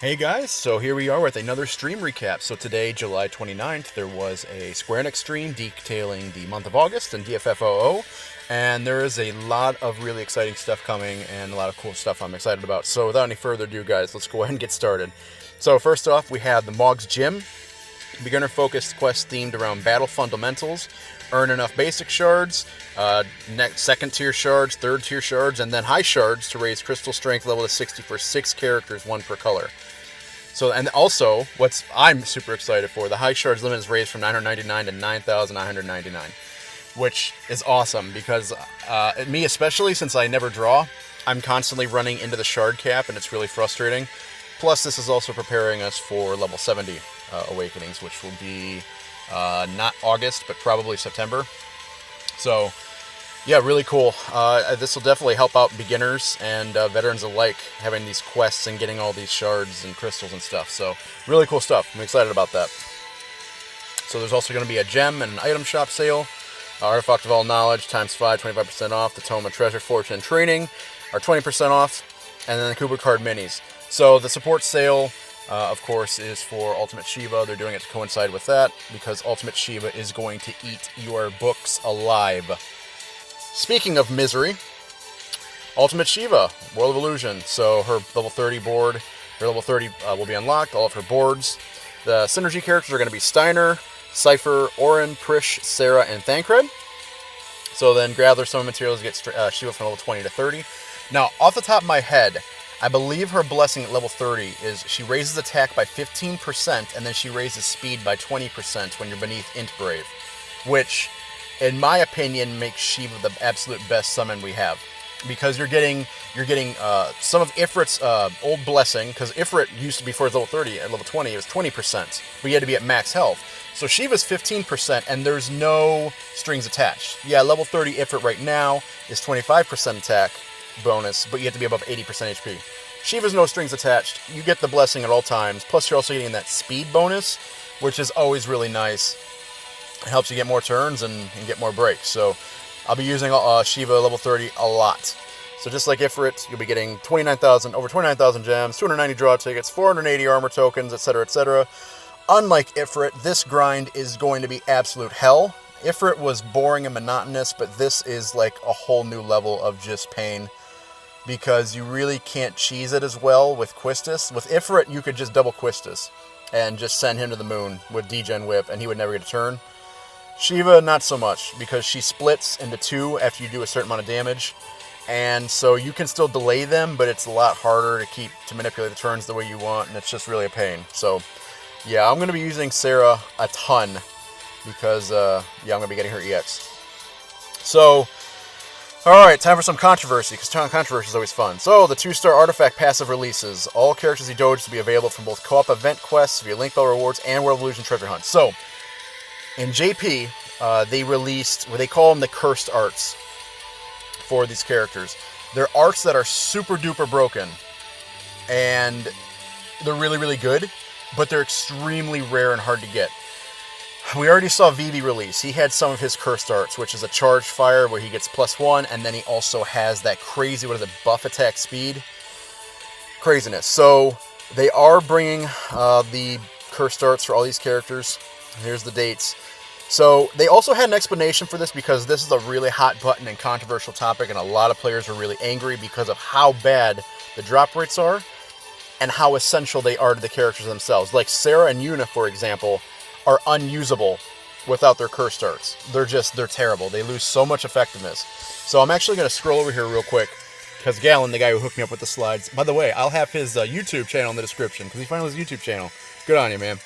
Hey guys, so here we are with another stream recap. So today, July 29th, there was a Square Enix stream detailing the month of August and DFFOO, and there is a lot of really exciting stuff coming and a lot of cool stuff I'm excited about. So without any further ado, guys, let's go ahead and get started. So first off, we have the Mog's Gym, beginner-focused quest themed around battle fundamentals. Earn enough basic shards, second-tier shards, third-tier shards, and then high shards to raise crystal strength level to 60 for 6 characters, 1 per color. So, and also, what I'm super excited for, the high shards limit is raised from 999 to 9,999, which is awesome because me especially, since I never draw, I'm constantly running into the shard cap and it's really frustrating. Plus, this is also preparing us for level 70 awakenings, which will be not August, but probably September. So, yeah, really cool. This will definitely help out beginners and veterans alike, having these quests and getting all these shards and crystals and stuff. So, really cool stuff. I'm excited about that. So, there's also going to be a gem and an item shop sale. Artifact of All Knowledge, times 5, 25% off. The Tome of Treasure, Fortune, and Training are 20% off. And then the Cooper Card Minis. So, the support sale, of course, is for Ultimate Shiva. They're doing it to coincide with that, because Ultimate Shiva is going to eat your books alive. Speaking of misery, Ultimate Shiva, World of Illusion. So her level 30 board, her level 30 will be unlocked, all of her boards. The synergy characters are going to be Steiner, Cypher, Orin, Prish, Sarah, and Thancred. So then grab their summon materials to get Shiva from level 20 to 30. Now, off the top of my head, I believe her blessing at level 30 is she raises attack by 15%, and then she raises speed by 20% when you're beneath Int Brave, which, in my opinion, makes Shiva the absolute best summon we have, because you're getting some of Ifrit's old blessing, because Ifrit used to be for his level 30 at level 20 it was 20%, but you had to be at max health. So Shiva's 15%, and there's no strings attached. Yeah, level 30 Ifrit right now is 25% attack bonus, but you have to be above 80% HP. Shiva's no strings attached. You get the blessing at all times, plus you're also getting that speed bonus, which is always really nice. It helps you get more turns and get more breaks. So I'll be using Shiva level 30 a lot. So just like Ifrit, you'll be getting over 29,000 gems, 290 draw tickets, 480 armor tokens, etc., etc. Unlike Ifrit, this grind is going to be absolute hell. Ifrit was boring and monotonous, but this is like a whole new level of just pain, because you really can't cheese it as well with Quistis. With Ifrit, you could just double Quistis and just send him to the moon with Degen Whip, and he would never get a turn. Shiva, not so much, because she splits into 2 after you do a certain amount of damage, and so you can still delay them, but it's a lot harder to manipulate the turns the way you want, and it's just really a pain. So, yeah, I'm going to be using Sarah a ton, because, I'm going to be getting her EX. So, alright, time for some controversy, because controversy is always fun. So, the 2-star artifact passive releases. All characters you doge to be available from both co-op event quests, via Link Bell rewards, and World of Illusion treasure hunts. So, in JP, they released what they call them the cursed arts for these characters. They're arts that are super duper broken, and they're really, really good, but they're extremely rare and hard to get. We already saw Vivi release. He had some of his cursed arts, which is a charged fire where he gets +1, and then he also has that crazy, buff attack speed? Craziness. So they are bringing the cursed arts for all these characters. Here's the dates. So they also had an explanation for this, because this is a really hot button and controversial topic, and a lot of players are really angry because of how bad the drop rates are and how essential they are to the characters themselves. Like Sarah and Eunice, for example, are unusable without their cursed arts. They're terrible. They lose so much effectiveness. So I'm actually going to scroll over here real quick, because Gallon, the guy who hooked me up with the slides, by the way, I'll have his YouTube channel in the description, because he finally has a YouTube channel. Good on you, man.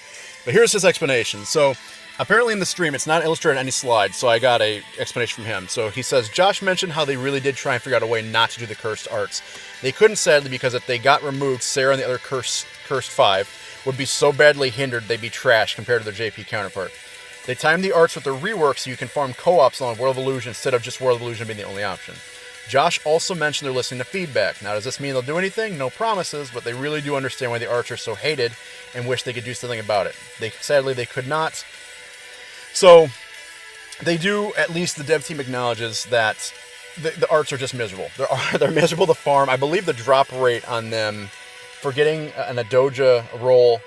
But here's his explanation. So apparently in the stream, it's not illustrated on any slide, so I got a explanation from him. So he says, Josh mentioned how they really did try and figure out a way not to do the cursed arts. They couldn't, sadly, because if they got removed, Sarah and the other cursed 5 would be so badly hindered they'd be trash compared to their JP counterpart. They timed the arts with their rework so you can farm co-ops on World of Illusion instead of just World of Illusion being the only option. Josh also mentioned they're listening to feedback. Now, does this mean they'll do anything? No promises, but they really do understand why the arts are so hated and wish they could do something about it. Sadly, they could not. So, they do, at least the dev team acknowledges that the arts are just miserable. They're miserable to farm. I believe the drop rate on them for getting an Adoja roll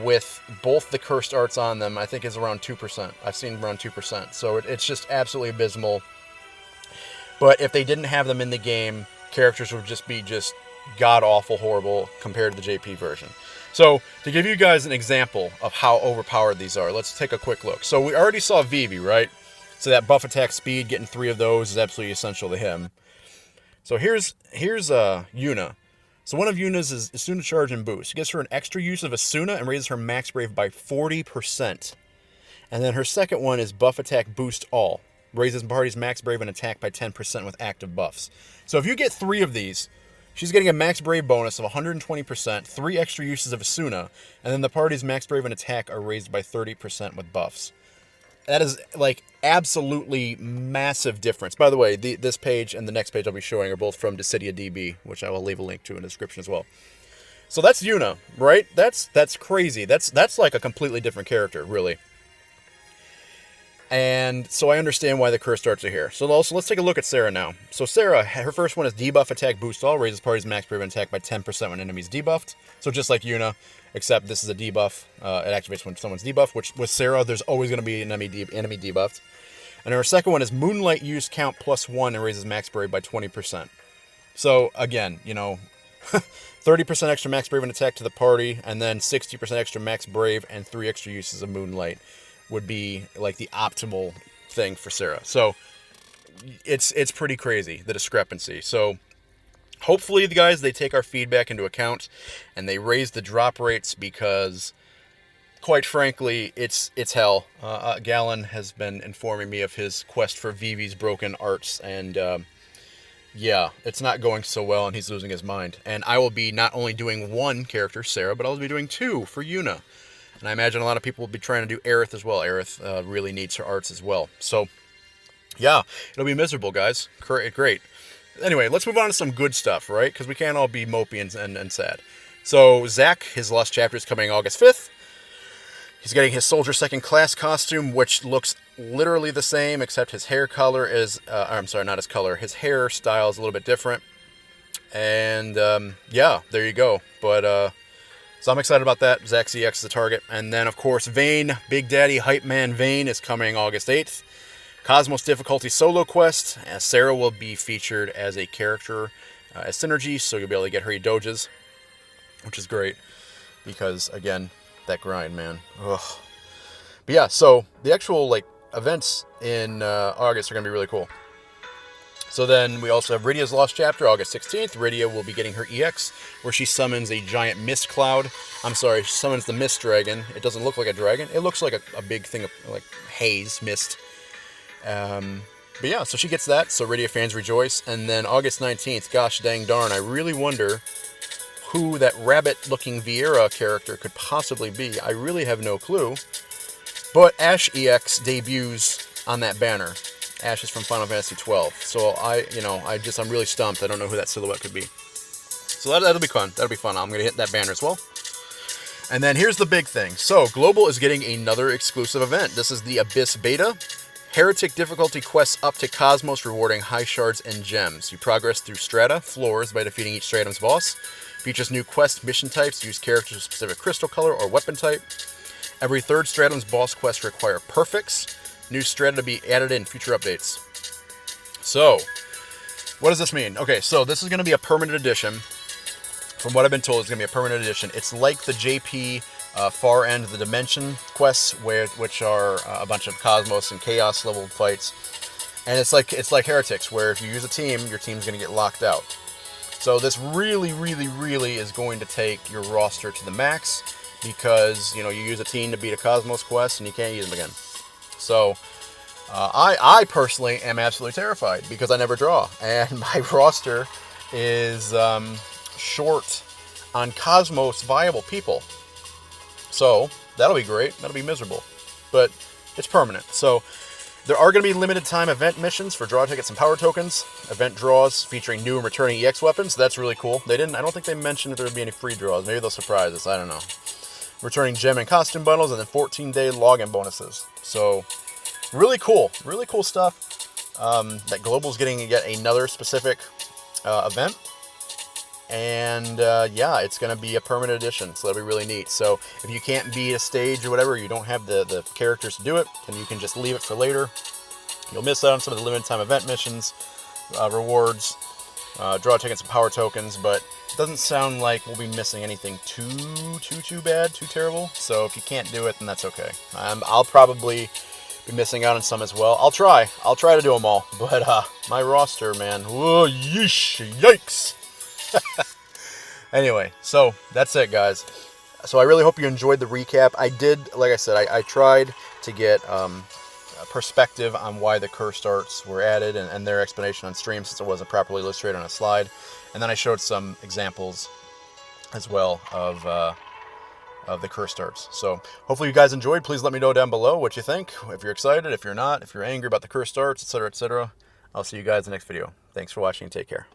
with both the cursed arts on them, I think is around 2%. I've seen around 2%. So it's just absolutely abysmal. But if they didn't have them in the game, characters would just be god-awful horrible compared to the JP version. So, to give you guys an example of how overpowered these are, let's take a quick look. So, we already saw Vivi, right? So, that buff attack speed, getting 3 of those is absolutely essential to him. So, here's Yuna. So, one of Yuna's is Asuna Charge and Boost. It gives her an extra use of Asuna and raises her Max Brave by 40%. And then her second one is Buff Attack Boost All. Raises the party's Max Brave and attack by 10% with active buffs. So, if you get 3 of these, she's getting a Max Brave bonus of 120%, 3 extra uses of Asuna, and then the party's Max Brave and attack are raised by 30% with buffs. That is, like, absolutely massive difference. By the way, this page and the next page I'll be showing are both from Dissidia DB, which I will leave a link to in the description as well. So that's Yuna, right? That's crazy. That's like a completely different character, really. And so I understand why the cursed arts are here. So also, let's take a look at Sarah now. So Sarah, her first one is Debuff Attack Boost All, raises party's Max Brave and attack by 10% when enemies debuffed. So just like Yuna, except this is a debuff. It activates when someone's debuffed, which with Sarah, there's always going to be an enemy debuffed. And her second one is Moonlight Use Count +1 and raises Max Brave by 20%. So again, 30% extra Max Brave and attack to the party, and then 60% extra Max Brave and 3 extra uses of Moonlight would be like the optimal thing for Sarah. So it's pretty crazy, the discrepancy. So hopefully the guys, they take our feedback into account and they raise the drop rates, because quite frankly, it's hell. Gallon has been informing me of his quest for Vivi's broken arts, and yeah, it's not going so well, and he's losing his mind. And I will be not only doing 1 character, Sarah, but I'll be doing 2 for Yuna. And I imagine a lot of people will be trying to do Aerith as well. Aerith really needs her arts as well. So, yeah, it'll be miserable, guys. Great. Anyway, let's move on to some good stuff, right? Because we can't all be mopey and sad. So, Zack, his Lost Chapter is coming August 5th. He's getting his Soldier Second Class costume, which looks literally the same, except his hair color is... I'm sorry, not his color. His hair style is a little bit different. And, yeah, there you go. But, so I'm excited about that. Zack ZX is the target. And then, of course, Vayne, Big Daddy Hype Man Vayne is coming August 8th. Cosmos Difficulty Solo Quest. Sarah will be featured as a character as Synergy, so you'll be able to get her doges, which is great. Because, again, that grind, man. Ugh. But yeah, so the actual, events in August are going to be really cool. So then we also have Rita's Lost Chapter, August 16th. Rita will be getting her EX, where she summons a giant mist cloud. I'm sorry, she summons the mist dragon. It doesn't look like a dragon. It looks like a big thing of, haze, mist. But yeah, so she gets that, so Rita fans rejoice. And then August 19th, gosh dang darn, I really wonder who that rabbit-looking Vieira character could possibly be. I really have no clue. But Ashe EX debuts on that banner. Ashe is from Final Fantasy 12. So I'm really stumped. I don't know who that silhouette could be. So that'll be fun. That'll be fun. I'm going to hit that banner as well. And then here's the big thing. So Global is getting another exclusive event. This is the Abyss Beta. Heretic difficulty quests up to Cosmos, rewarding high shards and gems. You progress through strata, floors, by defeating each stratum's boss. Features new quest mission types. Use characters with specific crystal color or weapon type. Every third stratum's boss quest require perfects. New strata to be added in future updates. So, what does this mean? Okay, so this is going to be a permanent edition. From what I've been told, it's going to be a permanent edition. It's like the JP Far End of the Dimension quests, which are a bunch of Cosmos and Chaos level fights. And it's like Heretics, where if you use a team, your team's going to get locked out. So this really, really, really is going to take your roster to the max, because you use a team to beat a Cosmos quest and you can't use them again. So, I personally am absolutely terrified, because I never draw, and my roster is short on Cosmos viable people. So, that'll be great. That'll be miserable. But it's permanent. So, there are going to be limited time event missions for draw tickets and power tokens. Event draws featuring new and returning EX weapons. That's really cool. I don't think they mentioned that there would be any free draws. Maybe they'll surprise us. I don't know. Returning gem and costume bundles, and then 14-day login bonuses. So, really cool stuff. That Global's getting yet another specific event. And yeah, it's going to be a permanent edition, so that'll be really neat. So if you can't beat a stage or whatever, you don't have the characters to do it, then you can just leave it for later. You'll miss out on some of the limited time event missions, rewards, draw tickets and power tokens, but it doesn't sound like we'll be missing anything too bad, too terrible. So if you can't do it, then that's okay. I'll probably be missing out on some as well. I'll try to do them all, but my roster, man, whoa, yeesh, yikes. Anyway, so that's it, guys. So I really hope you enjoyed the recap. I did, like I said, I tried to get a perspective on why the curse arts were added and their explanation on stream, since it wasn't properly illustrated on a slide. And then I showed some examples as well of the cursed arts. So hopefully you guys enjoyed. Please let me know down below what you think. If you're excited, if you're not, if you're angry about the cursed arts, etc., etc. I'll see you guys in the next video. Thanks for watching and take care.